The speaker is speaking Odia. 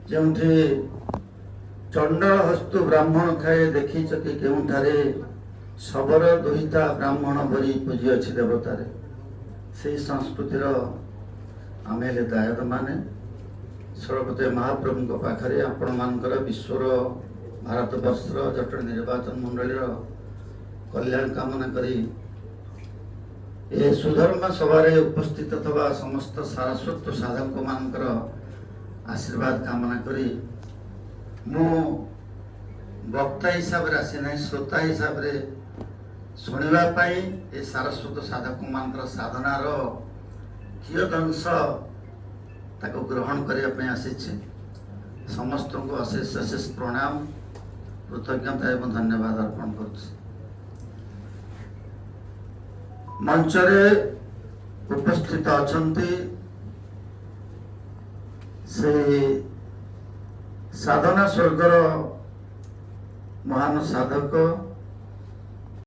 ଯେଉଁଠି ଚଣ୍ଡଳ ହସ୍ତୁ ବ୍ରାହ୍ମଣ ଥାଏ ଦେଖିଛ କି କେଉଁଠାରେ ଶବର ଦୁହିତା ବ୍ରାହ୍ମଣ ଭରି ପୂଜି ଅଛି ଦେବତାରେ। ସେହି ସଂସ୍କୃତିର ଆମେ ହେଲେ ଦାୟକମାନେ। ଷୋଳପତି ମହାପ୍ରଭୁଙ୍କ ପାଖରେ ଆପଣମାନଙ୍କର ବିଶ୍ୱର ଭାରତବର୍ଷର ଜଟଣୀ ନିର୍ବାଚନ ମଣ୍ଡଳୀର କଲ୍ୟାଣ କାମନା କରି ଏ ସୁଧର୍ମ ସଭାରେ ଉପସ୍ଥିତ ଥିବା ସମସ୍ତ ସାରସ୍ୱତ ସାଧକମାନଙ୍କର ଆଶୀର୍ବାଦ କାମନା କରି ମୁଁ ବକ୍ତା ହିସାବରେ ଆସିନାହିଁ, ଶ୍ରୋତା ହିସାବରେ ଶୁଣିବା ପାଇଁ ଏ ସାରସ୍ୱତ ସାଧକମାନଙ୍କର ସାଧନାର କିୟଦଂଶ ତାକୁ ଗ୍ରହଣ କରିବା ପାଇଁ ଆସିଛି। ସମସ୍ତଙ୍କୁ ଅଶେଷ ଅଶେଷ ପ୍ରଣାମ, କୃତଜ୍ଞତା ଏବଂ ଧନ୍ୟବାଦ ଅର୍ପଣ କରୁଛି। ମଞ୍ଚରେ ଉପସ୍ଥିତ ଅଛନ୍ତି ସେହି ସାଧନା ସ୍ୱର୍ଗର ମହାନ ସାଧକ